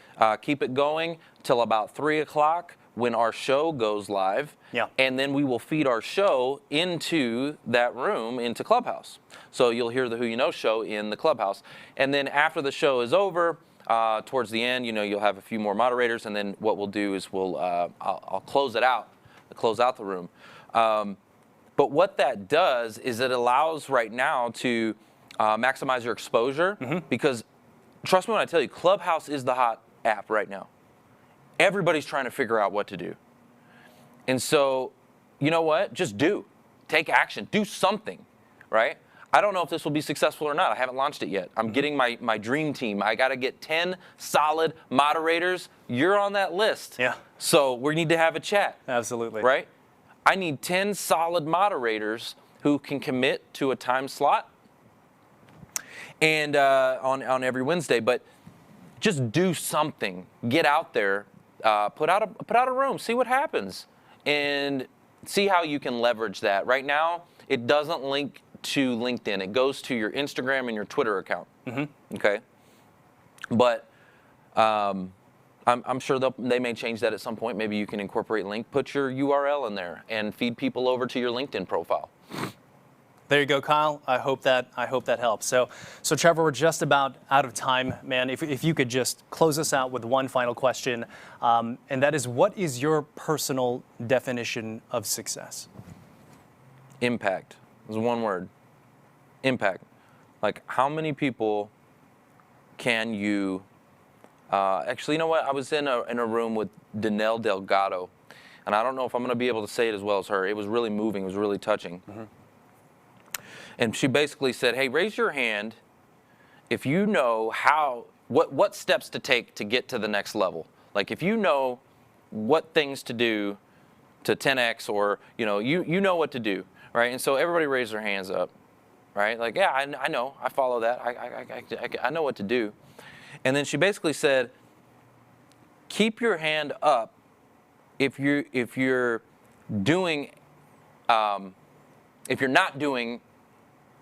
keep it going till about 3 o'clock when our show goes live. Yeah. And then we will feed our show into that room, into Clubhouse. So you'll hear the Who You Know show in the Clubhouse. And then after the show is over, towards the end, you know, you'll have a few more moderators, and then what we'll do is I'll close it out, close out the room. But what that does is it allows right now to maximize your exposure, because trust me when I tell you, Clubhouse is the hot app right now. Everybody's trying to figure out what to do. And so, you know what? Just take action, do something, right? I don't know if this will be successful or not. I haven't launched it yet. I'm getting my dream team. I got to get 10 solid moderators. You're on that list. Yeah. So we need to have a chat. Absolutely. Right? I need 10 solid moderators who can commit to a time slot and on every Wednesday, but just do something. Get out there, put out a room, see what happens, and see how you can leverage that. Right now, it doesn't link to LinkedIn. It goes to your Instagram and your Twitter account. Okay, but I'm sure they may change that at some point. Maybe you can incorporate link, put your URL in there, and feed people over to your LinkedIn profile. There you go, Kyle. I hope that helps. So Trevor, we're just about out of time, man. If you could just close us out with one final question, and that is, what is your personal definition of success? Impact. It's one word. Impact. Like, how many people can you, actually, you know what? I was in a room with Danelle Delgado, and I don't know if I'm going to be able to say it as well as her. It was really moving. It was really touching. And she basically said, hey, raise your hand if you know what steps to take to get to the next level. Like, if you know what things to do to 10x, or you know what to do, right? And so everybody raised their hands up, right? Like, yeah, I know, I follow that, I know what to do. And then she basically said, keep your hand up if you're doing, if you're not doing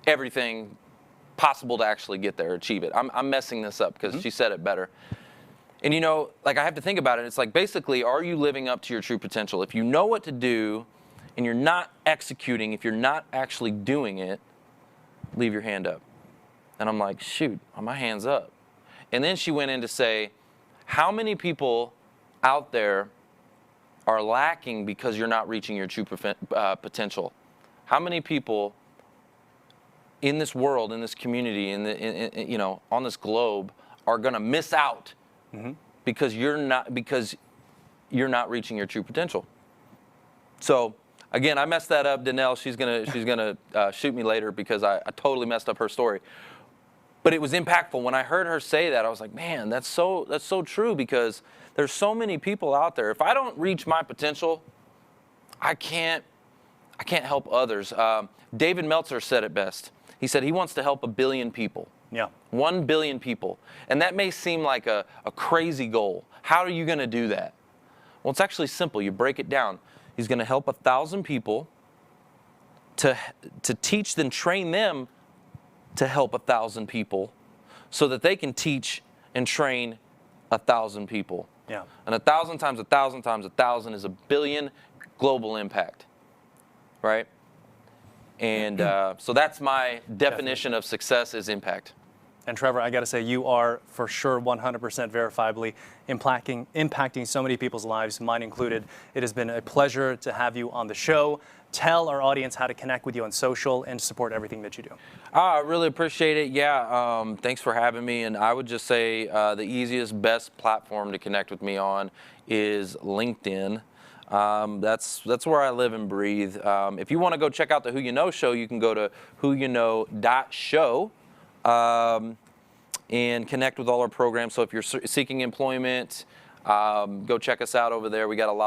everything possible to actually get there, achieve it. I'm messing this up because she said it better. And like, I have to think about it. It's like, basically, are you living up to your true potential? If you know what to do and you're not executing, if you're not actually doing it, leave your hand up. And I'm like, shoot, my hand's up. And then she went in to say, how many people out there are lacking because you're not reaching your true potential? How many people in this world, in this community, on this globe, are going to miss out because you're not reaching your true potential? So again, I messed that up. Danelle, she's gonna shoot me later because I totally messed up her story. But it was impactful. When I heard her say that, I was like, man, that's so true, because there's so many people out there. If I don't reach my potential, I can't help others. David Meltzer said it best. He said he wants to help 1 billion people. Yeah. 1 billion people. And that may seem like a crazy goal. How are you going to do that? Well, it's actually simple. You break it down. He's going to help 1,000 people to teach them, train them to help 1,000 people so that they can teach and train 1,000 people. Yeah. And 1,000 times 1,000 times 1,000 is 1 billion global impact, right? And so that's my definition of success, is impact. And Trevor, I got to say, you are for sure 100% verifiably impacting so many people's lives, mine included. It has been a pleasure to have you on the show. Tell our audience how to connect with you on social and support everything that you do. I really appreciate it. Yeah, thanks for having me. And I would just say the easiest, best platform to connect with me on is LinkedIn. That's where I live and breathe. If you want to go check out the Who You Know show, you can go to whoyouknow.show. And connect with all our programs. So if you're seeking employment, go check us out over there. We got a lot